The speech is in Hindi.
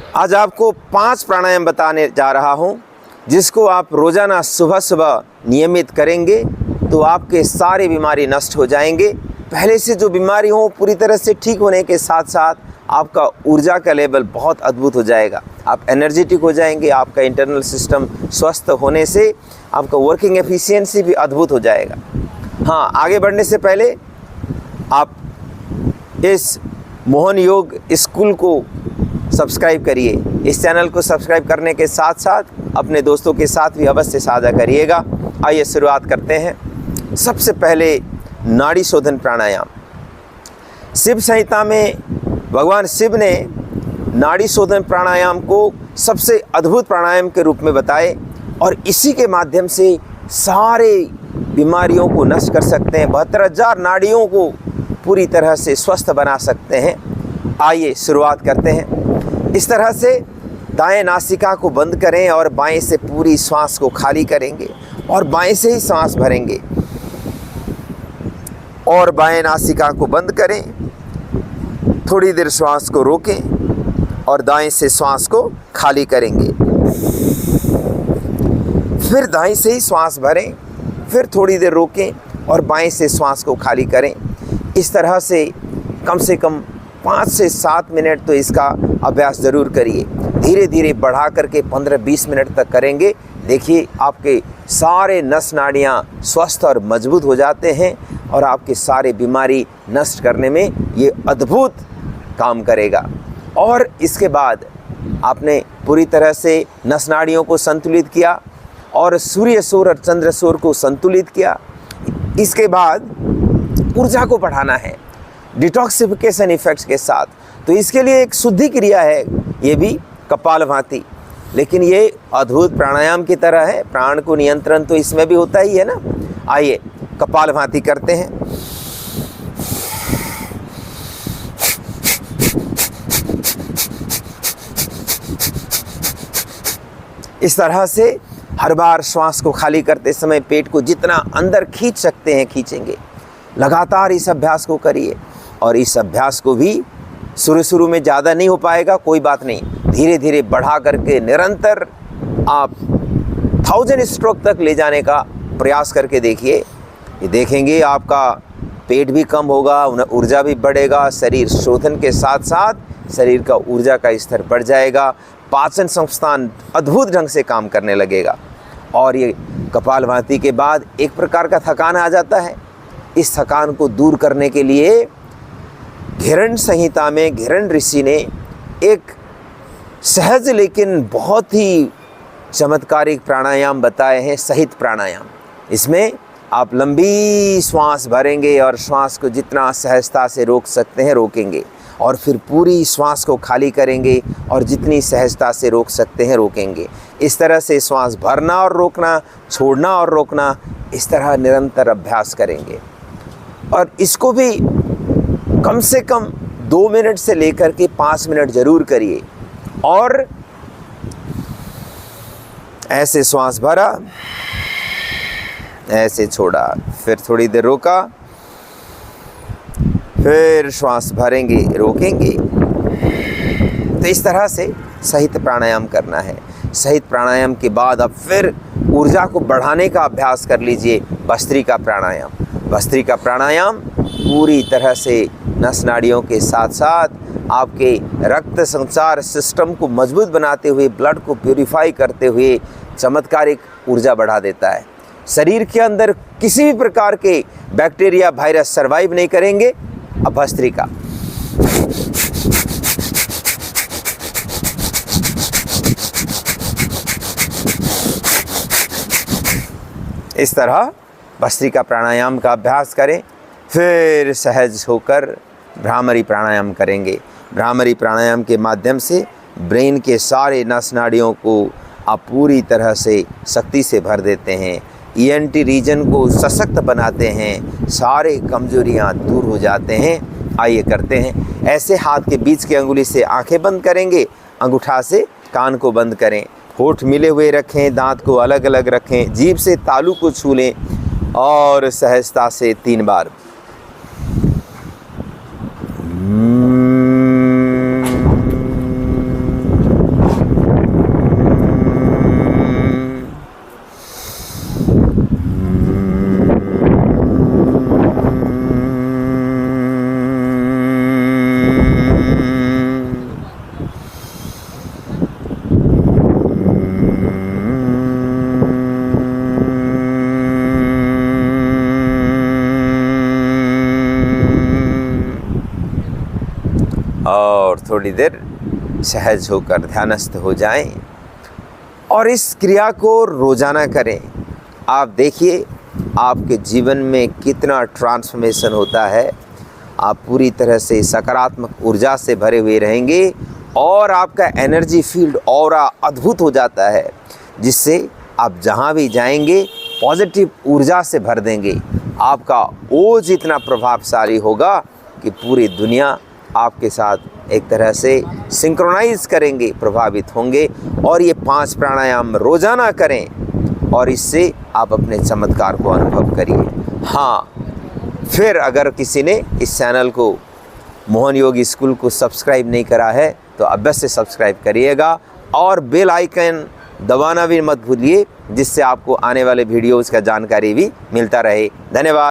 आज आपको 5 प्राणायाम बताने जा रहा हूं, जिसको आप रोज़ाना सुबह सुबह नियमित करेंगे तो आपके सारे बीमारी नष्ट हो जाएंगे। पहले से जो बीमारी हो पूरी तरह से ठीक होने के साथ साथ आपका ऊर्जा का लेवल बहुत अद्भुत हो जाएगा। आप एनर्जेटिक हो जाएंगे। आपका इंटरनल सिस्टम स्वस्थ होने से आपका वर्किंग एफिशिएंसी भी अद्भुत हो जाएगा। हाँ, आगे बढ़ने से पहले आप इस मोहन योग स्कूल को सब्सक्राइब करिए। इस चैनल को सब्सक्राइब करने के साथ साथ अपने दोस्तों के साथ भी अवश्य साझा करिएगा। आइए शुरुआत करते हैं। सबसे पहले नाड़ी शोधन प्राणायाम। शिव संहिता में भगवान शिव ने नाड़ी शोधन प्राणायाम को सबसे अद्भुत प्राणायाम के रूप में बताए और इसी के माध्यम से सारे बीमारियों को नष्ट कर सकते हैं। 72,000 नाड़ियों को पूरी तरह से स्वस्थ बना सकते हैं। आइए शुरुआत करते हैं। इस तरह से दाएं नासिका को बंद करें और बाएं से पूरी श्वास को खाली करेंगे और बाएं से ही सांस भरेंगे और बाएं नासिका को बंद करें। थोड़ी देर श्वास को रोकें और दाएं से श्वास को खाली करेंगे। फिर दाएं से ही श्वास भरें, फिर थोड़ी देर रोकें और बाएं से श्वास को खाली करें। इस तरह से कम 5 से 7 मिनट तो इसका अभ्यास ज़रूर करिए। धीरे धीरे बढ़ा करके 15-20 मिनट तक करेंगे। देखिए आपके सारे नस नाड़ियाँ स्वस्थ और मजबूत हो जाते हैं और आपके सारे बीमारी नष्ट करने में ये अद्भुत काम करेगा। और इसके बाद आपने पूरी तरह से नस नाड़ियों को संतुलित किया और सूर्य सूर और चंद्र सूर को संतुलित किया। इसके बाद ऊर्जा को बढ़ाना है डिटॉक्सिफिकेशन इफेक्ट्स के साथ। तो इसके लिए एक शुद्धि क्रिया है, ये भी कपालभाति, लेकिन ये अद्भुत प्राणायाम की तरह है। प्राण को नियंत्रण तो इसमें भी होता ही है ना। आइए कपालभाति करते हैं। इस तरह से हर बार श्वास को खाली करते समय पेट को जितना अंदर खींच सकते हैं खींचेंगे। लगातार इस अभ्यास को करिए और इस अभ्यास को भी शुरू में ज़्यादा नहीं हो पाएगा, कोई बात नहीं, धीरे धीरे बढ़ा करके निरंतर आप 1000 स्ट्रोक तक ले जाने का प्रयास करके देखिए। ये देखेंगे आपका पेट भी कम होगा, ऊर्जा भी बढ़ेगा, शरीर शोधन के साथ साथ शरीर का ऊर्जा का स्तर बढ़ जाएगा, पाचन संस्थान अद्भुत ढंग से काम करने लगेगा। और ये कपालभाति के बाद एक प्रकार का थकान आ जाता है। इस थकान को दूर करने के लिए घिरण संहिता में घिरण ऋषि ने एक सहज लेकिन बहुत ही चमत्कारिक प्राणायाम बताए हैं, सहित प्राणायाम। इसमें आप लंबी श्वास भरेंगे और श्वास को जितना सहजता से रोक सकते हैं रोकेंगे और फिर पूरी श्वास को खाली करेंगे और जितनी सहजता से रोक सकते हैं रोकेंगे। इस तरह से श्वास भरना और रोकना, छोड़ना और रोकना, इस तरह निरंतर अभ्यास करेंगे। और इसको भी कम से कम 2 मिनट से लेकर के 5 मिनट ज़रूर करिए। और ऐसे श्वास भरा, ऐसे छोड़ा, फिर थोड़ी देर रोका, फिर श्वास भरेंगे रोकेंगे। तो इस तरह से सहित प्राणायाम करना है। सहित प्राणायाम के बाद अब फिर ऊर्जा को बढ़ाने का अभ्यास कर लीजिए, भस्त्रिका प्राणायाम। भस्त्रिका प्राणायाम पूरी तरह से नस नाड़ियों के साथ साथ आपके रक्त संचार सिस्टम को मजबूत बनाते हुए, ब्लड को प्यूरिफाई करते हुए चमत्कारिक ऊर्जा बढ़ा देता है। शरीर के अंदर किसी भी प्रकार के बैक्टीरिया वायरस सर्वाइव नहीं करेंगे। अब भस्त्रिका, इस तरह भस्त्रिका प्राणायाम का अभ्यास करें। फिर सहज होकर भ्रामरी प्राणायाम करेंगे। भ्रामरी प्राणायाम के माध्यम से ब्रेन के सारे नस नाड़ियों को आप पूरी तरह से शक्ति से भर देते हैं। ENT रीजन को सशक्त बनाते हैं, सारे कमजोरियां दूर हो जाते हैं। आइए करते हैं। ऐसे हाथ के बीच की अंगुली से आंखें बंद करेंगे, अंगूठा से कान को बंद करें, होठ मिले हुए रखें, दांत को अलग अलग रखें, जीभ से तालू को छू लें और सहजता से 3 बार और थोड़ी देर सहज होकर ध्यानस्थ हो जाएं और इस क्रिया को रोज़ाना करें। आप देखिए आपके जीवन में कितना ट्रांसफॉर्मेशन होता है। आप पूरी तरह से सकारात्मक ऊर्जा से भरे हुए रहेंगे और आपका एनर्जी फील्ड ऑरा अद्भुत हो जाता है, जिससे आप जहाँ भी जाएंगे पॉजिटिव ऊर्जा से भर देंगे। आपका ओज इतना प्रभावशाली होगा कि पूरी दुनिया आपके साथ एक तरह से सिंक्रोनाइज करेंगे, प्रभावित होंगे। और ये 5 प्राणायाम रोज़ाना करें और इससे आप अपने चमत्कार को अनुभव करिए। हाँ, फिर अगर किसी ने इस चैनल को मोहन योगी स्कूल को सब्सक्राइब नहीं करा है तो अवश्य सब्सक्राइब करिएगा और बेल आइकन दबाना भी मत भूलिए, जिससे आपको आने वाले वीडियोज़ का जानकारी भी मिलता रहे। धन्यवाद।